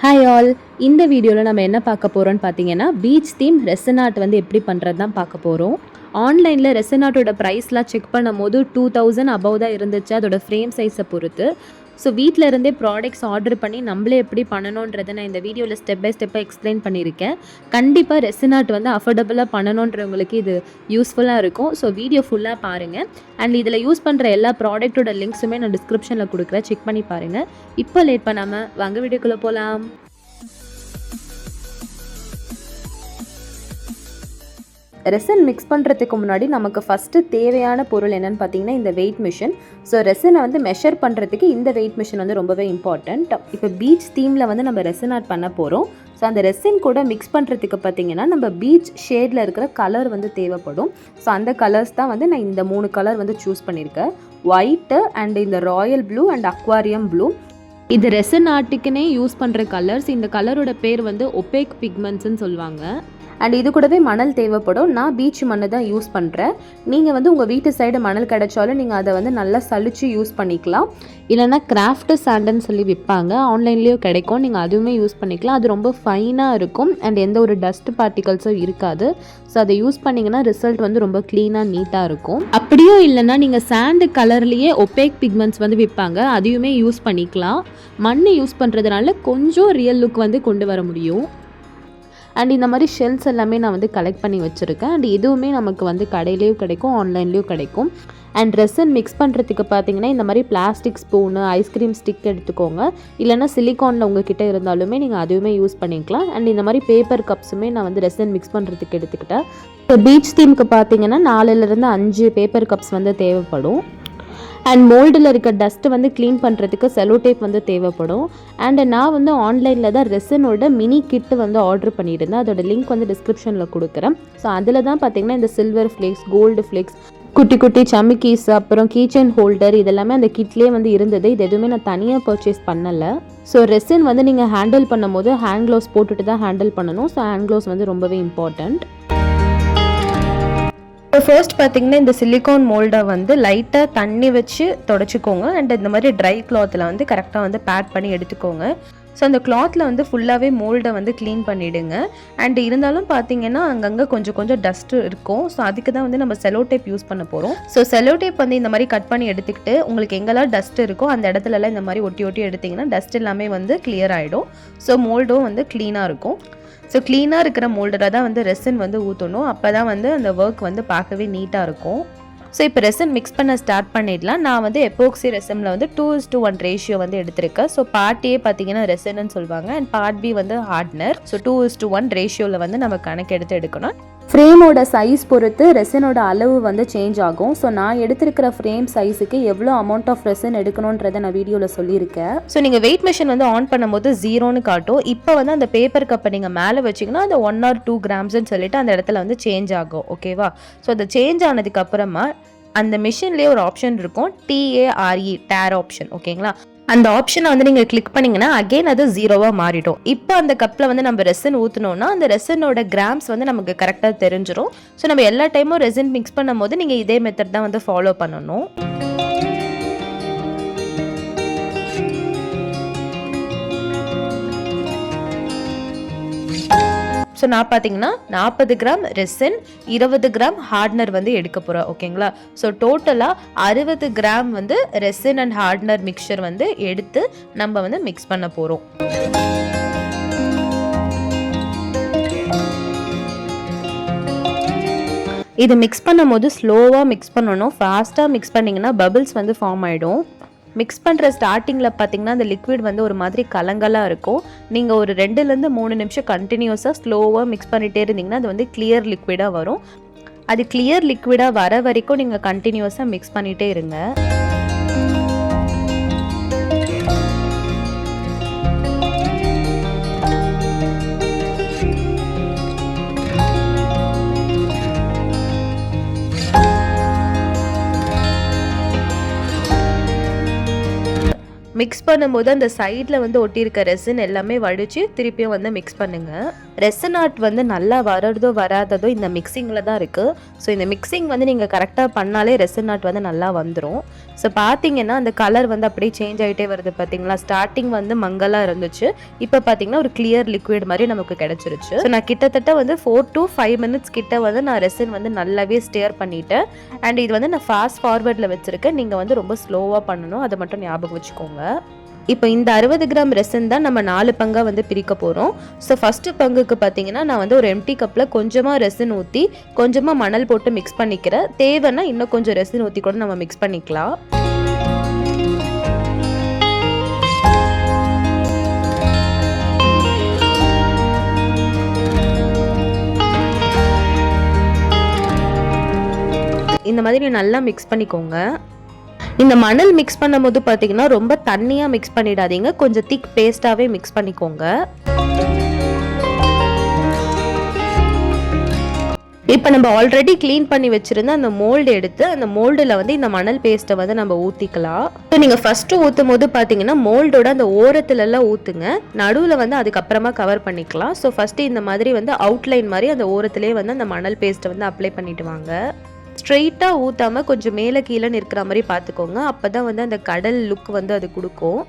Hi all. இந்த வீடியோவில் நம்ம என்ன பார்க்க போகிறோம்னு பார்த்தீங்கன்னா, பீச் தீம் ரெசின் ஆர்ட் வந்து எப்படி பண்ணுறது தான் பார்க்க போகிறோம். ஆன்லைனில் ரெசின் ஆர்ட்டோட ப்ரைஸ்லாம் செக் பண்ணும்போது 2000 அபவ் தான் இருந்துச்சு, அதோட ஃப்ரேம் சைஸை பொறுத்து. ஸோ வீட்டில் இருந்தே ப்ராடக்ட்ஸ் ஆர்டர் பண்ணி நம்மளே எப்படி பண்ணணுன்றதை நான் இந்த வீடியோவில் ஸ்டெப் பை ஸ்டெப்பாக எக்ஸ்பிளைன் பண்ணியிருக்கேன். கண்டிப்பாக ரெசின் ஆர்ட் வந்து அஃபோர்டபுளாக பண்ணணுன்றவங்களுக்கு இது யூஸ்ஃபுல்லாக இருக்கும். ஸோ வீடியோ ஃபுல்லாக பாருங்கள். அண்ட் இதில் யூஸ் பண்ணுற எல்லா ப்ராடக்ட்டோட லிங்க்ஸுமே நான் டிஸ்கிரிப்ஷனில் கொடுக்குறேன், செக் பண்ணி பாருங்கள். இப்போ லேட் பண்ணாமல் வாங்க வீடியோக்குள்ளே போகலாம். ரெசின் மிக்ஸ் பண்ணுறதுக்கு முன்னாடி நமக்கு ஃபஸ்ட்டு தேவையான பொருள் என்னென்னு பார்த்தீங்கன்னா இந்த வெயிட் மிஷின். ஸோ ரெசினை வந்து மெஷர் பண்ணுறதுக்கு இந்த வெயிட் மிஷின் வந்து ரொம்பவே இம்பார்ட்டண்ட். இப்போ பீச் தீமில் வந்து நம்ம ரெசின் ஆர்ட் பண்ண போகிறோம். ஸோ அந்த ரெசின் கூட மிக்ஸ் பண்ணுறதுக்கு பார்த்திங்கன்னா நம்ம பீச் ஷேடில் இருக்கிற கலர் வந்து தேவைப்படும். ஸோ அந்த கலர்ஸ் தான் வந்து நான் இந்த 3 கலர் வந்து சூஸ் பண்ணியிருக்கேன். ஒயிட்டு அண்ட் இந்த Royal blue and aquarium blue. இது ரெசின் ஆர்ட்டுக்குன்னே யூஸ் பண்ணுற கலர்ஸ். இந்த கலரோட பேர் வந்து ஒபேக் பிக்மெண்ட்ஸ்ன்னு சொல்லுவாங்க. அண்ட் இது கூடவே மணல் தேவைப்படும். நான் பீச் மணல் தான் யூஸ் பண்ணுறேன். நீங்கள் வந்து உங்கள் வீட்டு சைடு மணல் கிடைச்சாலும் நீங்கள் அதை வந்து நல்லா சலிச்சு யூஸ் பண்ணிக்கலாம். இல்லைனா கிராஃப்ட் சாண்டுன்னு சொல்லி விற்பாங்க, ஆன்லைன்லேயும் கிடைக்கும், நீங்கள் அதுவுமே யூஸ் பண்ணிக்கலாம். அது ரொம்ப ஃபைனாக இருக்கும் அண்ட் எந்த ஒரு டஸ்ட் பார்ட்டிகல்ஸும் இருக்காது. ஸோ அதை யூஸ் பண்ணிங்கன்னா ரிசல்ட் வந்து ரொம்ப க்ளீனாக நீட்டாக இருக்கும். அப்படியும் இல்லைனா நீங்கள் சாண்டு கலர்லேயே ஒபேக் பிக்மெண்ட்ஸ் வந்து விற்பாங்க, அதையுமே யூஸ் பண்ணிக்கலாம். மண் யூஸ் பண்ணுறதுனால கொஞ்சம் ரியல் லுக் வந்து கொண்டு வர முடியும். அண்ட் இந்த மாதிரி ஷெல்ஸ் எல்லாமே நான் வந்து கலெக்ட் பண்ணி வச்சுருக்கேன். அண்ட் இதுவுமே நமக்கு வந்து கடையிலையும் கிடைக்கும், ஆன்லைன்லேயும் கிடைக்கும். அண்ட் ரெசின் மிக்ஸ் பண்ணுறதுக்கு பார்த்தீங்கன்னா இந்த மாதிரி பிளாஸ்டிக் ஸ்பூனு, ஐஸ்கிரீம் ஸ்டிக் எடுத்துக்கோங்க. இல்லைனா சிலிக்கானில் உங்ககிட்ட இருந்தாலுமே நீங்கள் அதுவுமே யூஸ் பண்ணிக்கலாம். அண்ட் இந்த மாதிரி பேப்பர் கப்ஸுமே நான் வந்து ரெசின் மிக்ஸ் பண்ணுறதுக்கு எடுத்துக்கிட்டேன். இப்போ பீச் தீமுக்கு பார்த்தீங்கன்னா 4லேருந்து 5 பேப்பர் கப்ஸ் வந்து தேவைப்படும். அண்ட் மோல்டில் இருக்க டஸ்ட்டு வந்து க்ளீன் பண்ணுறதுக்கு செலோ டேப் வந்து தேவைப்படும். அண்ட் நான் வந்து ஆன்லைனில் தான் ரெசினோட மினி கிட்டு வந்து ஆர்டர் பண்ணியிருந்தேன். அதோட லிங்க் வந்து டிஸ்கிரிப்ஷனில் கொடுக்குறேன். ஸோ அதில் தான் பார்த்தீங்கன்னா இந்த சில்வர் ஃப்ளேக்ஸ், கோல்டு ஃப்ளேக்ஸ், குட்டி குட்டி சமிக்கீஸ், அப்புறம் கீச்சன் ஹோல்டர் இதெல்லாமே அந்த கிட்லேயே வந்து இருந்தது. இது எதுவுமே நான் தனியாக பர்ச்சேஸ் பண்ணலை. ஸோ ரெசின் வந்து நீங்கள் ஹேண்டில் பண்ணும் போது ஹேண்ட் க்ளவுஸ் போட்டுட்டு தான் ஹேண்டில் பண்ணணும். ஸோ ஹேண்ட் க்ளவுஸ் வந்து ரொம்பவே இம்பார்ட்டண்ட். இப்போ ஃபர்ஸ்ட் பார்த்தீங்கன்னா இந்த சிலிக்கான் மோல்டை வந்து லைட்டாக தண்ணி வச்சு தொடச்சிக்கோங்க. அண்ட் இந்த மாதிரி ட்ரை கிளாத்தில் வந்து கரெக்டாக வந்து பேட் பண்ணி எடுத்துக்கோங்க. ஸோ அந்த கிளாத்தில் வந்து ஃபுல்லாகவே மோல்டை வந்து க்ளீன் பண்ணிவிடுங்க. அண்ட் இருந்தாலும் பார்த்தீங்கன்னா அங்கங்கே கொஞ்சம் கொஞ்சம் டஸ்ட்டு இருக்கும். ஸோ அதுக்கு தான் வந்து நம்ம செலோ டேப் யூஸ் பண்ண போகிறோம். ஸோ செலோ டேப் வந்து இந்த மாதிரி கட் பண்ணி எடுத்துக்கிட்டு உங்களுக்கு எங்கெல்லாம் டஸ்ட் இருக்கோ அந்த இடத்துலலாம் இந்த மாதிரி ஒட்டி ஒட்டி எடுத்திங்கன்னா டஸ்ட் எல்லாமே வந்து கிளியர் ஆகிடும். ஸோ மோல்டும் வந்து க்ளீனாக இருக்கும். ஸோ க்ளீனாக இருக்கிற மோல்டரை தான் வந்து ரெசின் வந்து ஊற்றணும். அப்போ தான் வந்து அந்த ஒர்க் வந்து பார்க்கவே நீட்டாக இருக்கும். ஸோ இப்போ ரெசின் மிக்ஸ் பண்ண ஸ்டார்ட் பண்ணிடலாம். நான் வந்து எபோக்சி ரெசினில் வந்து 2:1 ரேஷியோ வந்து எடுத்திருக்கேன். ஸோ பார்ட் ஏ பார்த்தீங்கன்னா ரெசின்னு சொல்லுவாங்க அண்ட் பார்ட் பி வந்து ஹார்ட்னர். ஸோ 2:1 ரேஷியோவில் வந்து நம்ம கணக்கு எடுக்கணும். ஃப்ரேமோட சைஸ் பொறுத்து ரெசினோட அளவு வந்து சேஞ்ச் ஆகும். ஸோ நான் எடுத்திருக்கிற ஃப்ரேம் சைஸுக்கு எவ்வளோ அமௌண்ட் ஆஃப் ரெசின் எடுக்கணுன்றதை நான் வீடியோவில் சொல்லியிருக்கேன். ஸோ நீங்கள் வெயிட் மிஷின் வந்து ஆன் பண்ணும்போது 0ன்னு காட்டும். இப்போ வந்து அந்த பேப்பர் கப்பை நீங்கள் மேலே வச்சிங்கன்னா அந்த 1 or 2 கிராம்ஸ்ன்னு சொல்லிட்டு அந்த இடத்துல வந்து சேஞ்ச் ஆகும். ஓகேவா? ஸோ அது சேஞ்ச் ஆனதுக்கு அப்புறமா அந்த மிஷின்லேயே ஒரு ஆப்ஷன் இருக்கும், TARE டேர் ஆப்ஷன். ஓகேங்களா? அந்த ஆப்ஷனை வந்து நீங்கள் கிளிக் பண்ணிங்கன்னா அகெயின் அது 0வாக மாறிடும். இப்போ அந்த கப்பில் வந்து நம்ம ரெசின் ஊற்றினோன்னா அந்த ரெசினோட கிராம்ஸ் வந்து நமக்கு கரெக்டாக தெரிஞ்சிடும். ஸோ நம்ம எல்லா டைமும் ரெசின் மிக்ஸ் பண்ணும் போது நீங்கள் இதே மெத்தட் தான் வந்து ஃபாலோ பண்ணணும். ஸோ நான் பார்த்தீங்கன்னா 40 கிராம் ரெசின், 20 கிராம் ஹார்ட்னர் வந்து எடுக்க போகிறேன். ஓகேங்களா? ஸோ டோட்டலாக 60 கிராம் வந்து ரெசின் அண்ட் ஹார்ட்னர் மிக்சர் வந்து எடுத்து நம்ம வந்து மிக்ஸ் பண்ண போகிறோம். இது மிக்ஸ் பண்ணும் போது ஸ்லோவாக மிக்ஸ் பண்ணணும். ஃபாஸ்ட்டாக மிக்ஸ் பண்ணிங்கன்னா பபிள்ஸ் வந்து ஃபார்ம் ஆகிடும். மிக்ஸ் பண்ணுற ஸ்டார்டிங்கில் பார்த்தீங்கன்னா அந்த லிக்விட் வந்து ஒரு மாதிரி கலங்கலாக இருக்கும். நீங்கள் ஒரு 2லேருந்து 3 நிமிஷம் கண்டினியூஸாக ஸ்லோவாக மிக்ஸ் பண்ணிகிட்டே இருந்தீங்கன்னா அது வந்து கிளியர் லிக்விடாக வரும். அது கிளியர் லிக்விடாக வர வரைக்கும் நீங்கள் கண்டினியூஸாக மிக்ஸ் பண்ணிகிட்டே இருங்க. மிக்ஸ் மிக்ஸ் பண்ணும்போது அந்த சைடில் வந்து ஒட்டியிருக்க ரெசின் எல்லாமே வடித்து திருப்பியும் வந்து மிக்ஸ் பண்ணுங்கள். ரெசின் ஆர்ட் வந்து நல்லா வர்றதோ வராததோ இந்த மிக்சிங்கில் தான் இருக்குது. ஸோ இந்த மிக்சிங் வந்து நீங்கள் கரெக்டாக பண்ணாலே ரெசின் ஆர்ட் வந்து நல்லா வந்துடும். ஸோ பார்த்தீங்கன்னா அந்த கலர் வந்து அப்படியே சேஞ்ச் ஆகிட்டே வருது பார்த்தீங்களா. ஸ்டார்டிங் வந்து மங்கலாக இருந்துச்சு, இப்போ பார்த்தீங்கன்னா ஒரு கிளியர் லிக்விட் மாதிரி நமக்கு கிடச்சிருச்சு. ஸோ நான் கிட்டத்தட்ட வந்து 4 to 5 minutes கிட்ட வந்து நான் ரெசின் வந்து நல்லாவே ஸ்டியர் பண்ணிட்டேன். அண்ட் இது வந்து நான் ஃபாஸ்ட் ஃபார்வர்டில் வச்சுருக்கேன். நீங்கள் வந்து ரொம்ப ஸ்லோவாக பண்ணணும், அதை மட்டும் ஞாபகம் வச்சுக்கோங்க. இப்போ இந்த 60 கிராம் ரெசின் தான் நம்ம 4 பங்காக வந்து பிரிக்க போகிறோம். ஸோ ஃபஸ்ட்டு பங்குக்கு பார்த்தீங்கன்னா நான் வந்து ஒரு எம்டி கப்பில் கொஞ்சமாக ரெசின் ஊற்றி கொஞ்சமாக மணல் போட்டு மிக்ஸ் பண்ணிக்கிறேன். தேவைன்னா இன்னும் கொஞ்சம் ரெசின் ஊற்றி கூட நம்ம மிக்ஸ் பண்ணிக்கலாம். இந்த மாதிரி நல்லா மிக்ஸ் பண்ணிக்கோங்க. இந்த மணல் மிக்ஸ் பண்ணும்போது பார்த்தீங்கன்னா ரொம்ப தண்ணியாக மிக்ஸ் பண்ணிடாதீங்க, கொஞ்சம் திக் பேஸ்ட்டாகவே மிக்ஸ் பண்ணிக்கோங்க. இப்போ நம்ம ஆல்ரெடி க்ளீன் பண்ணி வச்சுருந்த அந்த மோல்டு எடுத்து அந்த மோல்டில் வந்து இந்த மணல் பேஸ்ட்டை வந்து நம்ம ஊற்றிக்கலாம். ஸோ நீங்கள் ஃபஸ்ட்டு ஊற்றும் போது பார்த்தீங்கன்னா மோல்டோட அந்த ஓரத்துலலாம் ஊற்றுங்க, நடுவில் வந்து அதுக்கப்புறமா கவர் பண்ணிக்கலாம். ஸோ ஃபஸ்ட்டு இந்த மாதிரி வந்து அவுட்லைன் மாதிரி அந்த ஓரத்துலேயே வந்து அந்த மணல் பேஸ்ட்டை வந்து அப்ளை பண்ணிட்டு வாங்க. ஸ்ட்ரெயிட்டாக ஊற்றாமல் கொஞ்சம் மேலே கீழே இருக்கிற மாதிரி பார்த்துக்கோங்க, அப்போ தான் வந்து அந்த கடல் லுக் வந்து அது கொடுக்கும்.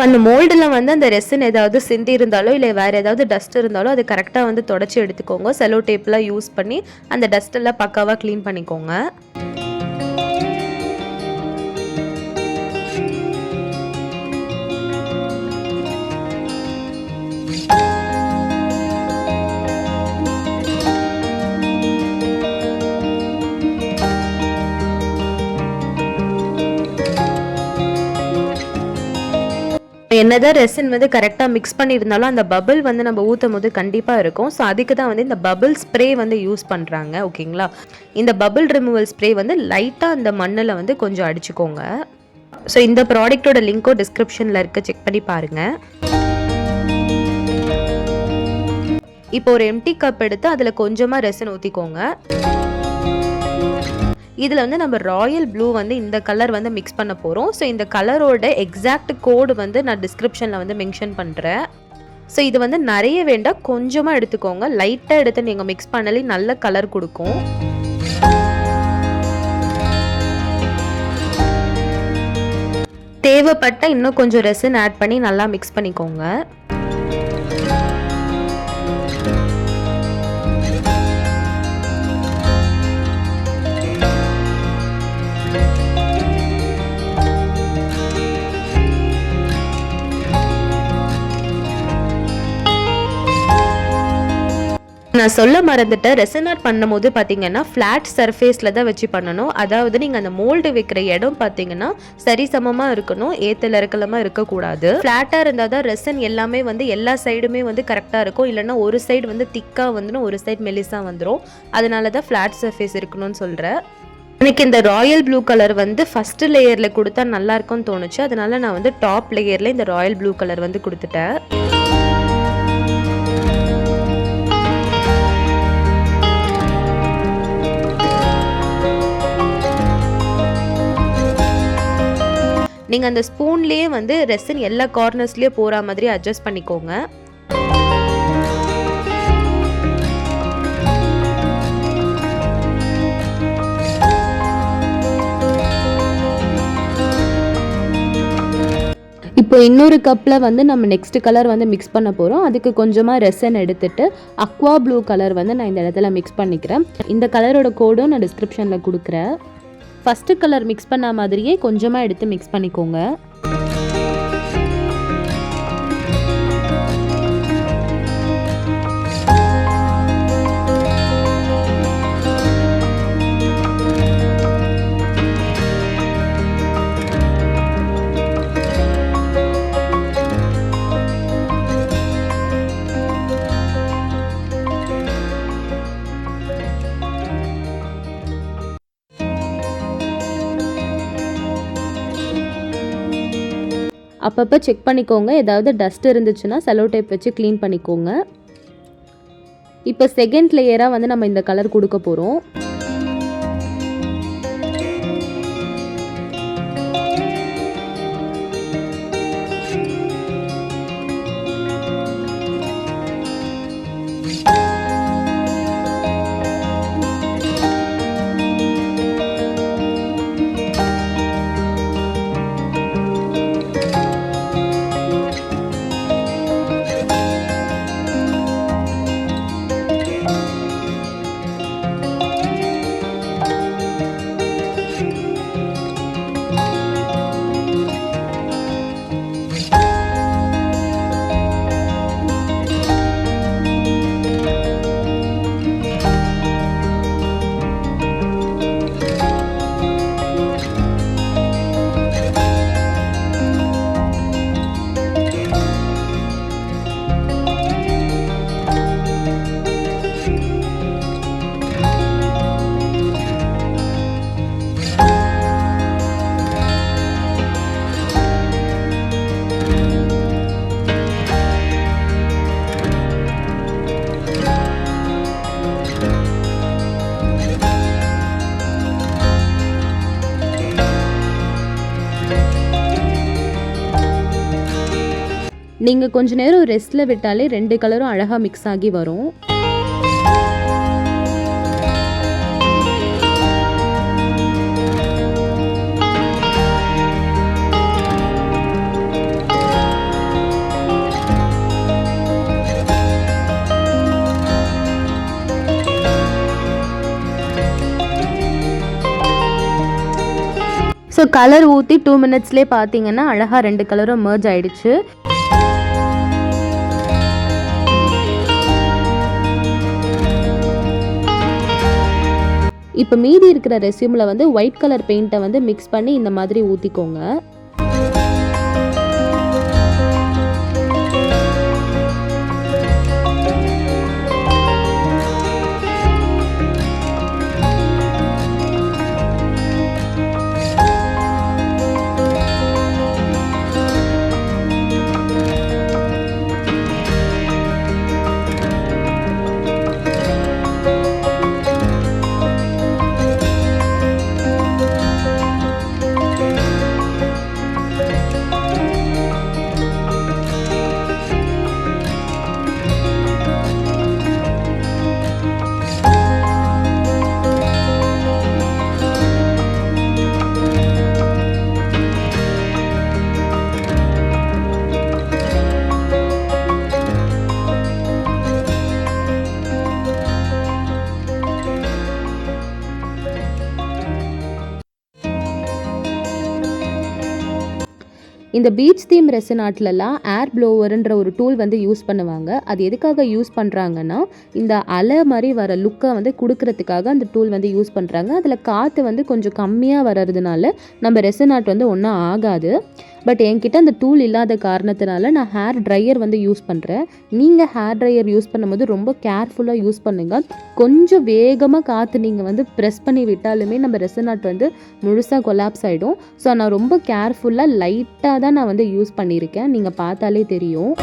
அந்த மோல்டில் வந்து அந்த ரெசின் ஏதாவது சிந்தி இருந்தாலோ இல்லை வேறு ஏதாவது டஸ்ட் இருந்தாலோ அது கரெக்டாக வந்து தொடச்சி எடுத்துக்கோங்க. செலோ டேப்லாம் யூஸ் பண்ணி அந்த டஸ்ட்டெல்லாம் பக்காவாக க்ளீன் பண்ணிக்கோங்க. என்னதான் ரெசின் வந்து கரெக்டாக மிக்ஸ் பண்ணியிருந்தாலும் அந்த பபிள் வந்து நம்ம ஊற்றும் போது கண்டிப்பாக இருக்கும். ஸோ அதுக்கு தான் வந்து இந்த பபிள் ஸ்ப்ரே வந்து யூஸ் பண்ணுறாங்க. ஓகேங்களா, இந்த பபிள் ரிமூவல் ஸ்ப்ரே வந்து லைட்டாக அந்த மண்ணில் வந்து கொஞ்சம் அடிச்சுக்கோங்க. ஸோ இந்த ப்ராடக்டோட லிங்க்கோ டிஸ்கிரிப்ஷனில் இருக்க, செக் பண்ணி பாருங்கள். இப்போ ஒரு எம்டி கப் எடுத்து அதில் கொஞ்சமாக ரெசின் ஊற்றிக்கோங்க. இதில் வந்து நம்ம ராயல் ப்ளூ வந்து இந்த கலர் வந்து மிக்ஸ் பண்ண போகிறோம். ஸோ இந்த கலரோட எக்ஸாக்ட் கோடு வந்து நான் டிஸ்கிரிப்ஷனில் வந்து மென்ஷன் பண்ணுறேன். ஸோ இது வந்து நிறைய வேண்டாம், கொஞ்சமாக எடுத்துக்கோங்க. லைட்டாக எடுத்து நீங்கள் மிக்ஸ் பண்ணாலே நல்ல கலர் கொடுக்கும். தேவைப்பட்ட இன்னும் கொஞ்சம் ரெசின் ஆட் பண்ணி நல்லா மிக்ஸ் பண்ணிக்கோங்க. நான் சொல்ல மறந்துட்டேன், ரெசின் ஆர்ட் பண்ணும்போது பார்த்தீங்கன்னா ஃப்ளாட் சர்ஃபேஸில் தான் வச்சு பண்ணணும். அதாவது நீங்கள் அந்த மோல்டு வைக்கிற இடம் பார்த்தீங்கன்னா சரிசமமாக இருக்கணும், ஏற்றல் இறக்கலமாக இருக்கக்கூடாது. ஃப்ளாட்டாக இருந்தால் தான் ரெசின் எல்லாமே வந்து எல்லா சைடுமே வந்து கரெக்டாக இருக்கும். இல்லைன்னா ஒரு சைடு வந்து திக்காக வந்துடும், ஒரு சைடு மெலிசாக வந்துடும். அதனால தான் ஃப்ளாட் சர்ஃபேஸ் இருக்கணும்னு சொல்கிறேன். எனக்கு இந்த ராயல் ப்ளூ கலர் வந்து ஃபஸ்ட்டு லேயரில் கொடுத்தா நல்லாயிருக்கும்னு தோணுச்சு. அதனால நான் வந்து டாப் லேயரில் இந்த ராயல் ப்ளூ கலர் வந்து கொடுத்துட்டேன். நீங்கள் அந்த ஸ்பூன்லேயே வந்து ரெசின் எல்லா கார்னர்ஸ்லேயே போகிற மாதிரி அட்ஜஸ்ட் பண்ணிக்கோங்க. இப்போ இன்னொரு கப்பில் வந்து நம்ம நெக்ஸ்ட் கலர் வந்து மிக்ஸ் பண்ண போகிறோம். அதுக்கு கொஞ்சமாக ரெசின் எடுத்துட்டு அக்வா ப்ளூ கலர் வந்து நான் இந்த இடத்துல மிக்ஸ் பண்ணிக்கிறேன். இந்த கலரோட கோடும் நான் டிஸ்கிரிப்ஷனில் கொடுக்குறேன். ஃபஸ்ட்டு கலர் மிக்ஸ் பண்ண மாதிரியே கொஞ்சமாக எடுத்து மிக்ஸ் பண்ணிக்கோங்க. அப்பப்போ செக் பண்ணிக்கோங்க. ஏதாவது டஸ்ட் இருந்துச்சுன்னா செலோ டேப் வச்சு க்ளீன் பண்ணிக்கோங்க. இப்போ செகண்ட் லேயராக வந்து நம்ம இந்த கலர் கொடுக்க போகிறோம். நீங்கள் கொஞ்ச நேரம் ரெஸ்ட்டில் விட்டாலே 2 கலரும் அழகாக மிக்ஸ் ஆகி வரும். ஸோ கலர் ஊற்றி 2 மினிட்ஸ்லேயே பார்த்தீங்கன்னா அழகாக 2 கலரும் மர்ஜ் ஆயிடுச்சு. இப்போ மீதி இருக்கிற ரெஸ்யூமில் வந்து ஒயிட் கலர் பெயிண்ட்டை வந்து மிக்ஸ் பண்ணி இந்த மாதிரி ஊற்றிக்கோங்க. இந்த பீச் தீம் ரெசின் ஆர்ட்லலாம் ஏர் ப்ளோவருன்ற ஒரு டூல் வந்து யூஸ் பண்ணுவாங்க. அது எதுக்காக யூஸ் பண்ணுறாங்கன்னா, இந்த அலை மாதிரி வர லுக்கை வந்து கொடுக்கறதுக்காக அந்த டூல் வந்து யூஸ் பண்ணுறாங்க. அதில் காற்று வந்து கொஞ்சம் கம்மியாக வர்றதுனால நம்ம ரெசின் ஆர்ட் வந்து ஒன்றும் ஆகாது. பட் என்கிட்ட அந்த டூல் இல்லாத காரணத்தினால நான் ஹேர் ட்ரையர் வந்து யூஸ் பண்ணுறேன். நீங்கள் ஹேர் ட்ரையர் யூஸ் பண்ணும்போது ரொம்ப கேர்ஃபுல்லாக யூஸ் பண்ணுங்கள். கொஞ்சம் வேகமாக காற்று நீங்கள் வந்து ப்ரெஸ் பண்ணி விட்டாலுமே நம்ம ரெசின் ஆர்ட் வந்து முழுசாக கொலாப்ஸ் ஆகிடும். ஸோ நான் ரொம்ப கேர்ஃபுல்லாக லைட்டாக தான் நான் வந்து யூஸ் பண்ணியிருக்கேன். நீங்கள் பார்த்தாலே தெரியும்.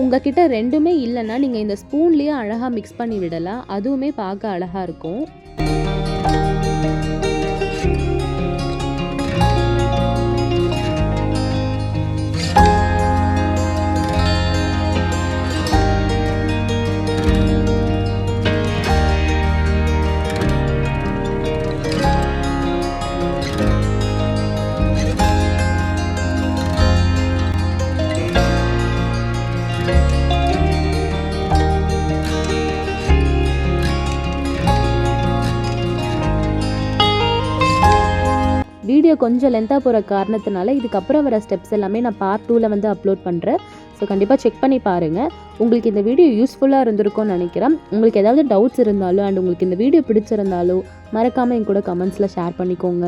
உங்ககிட்ட ரெண்டுமே இல்லைன்னா நீங்கள் இந்த ஸ்பூன்லேயே அழகாக மிக்ஸ் பண்ணி விடலாம். அதுவுமே பார்க்க அழகாக இருக்கும். வீடியோ கொஞ்சம் லென்த்தாக போகிற காரணத்தினால இதுக்கப்புறம் வர ஸ்டெப்ஸ் எல்லாமே நான் பார்ட் 2ல் வந்து அப்லோட் பண்ணுறேன். ஸோ கண்டிப்பாக செக் பண்ணி பாருங்கள். உங்களுக்கு இந்த வீடியோ யூஸ்ஃபுல்லாக இருந்திருக்கும்னு நினைக்கிறேன். உங்களுக்கு ஏதாவது டவுட்ஸ் இருந்தாலும் அண்ட் உங்களுக்கு இந்த வீடியோ பிடிச்சிருந்தாலும் மறக்காமல் என் கூட கமெண்ட்ஸில் ஷேர் பண்ணிக்கோங்க.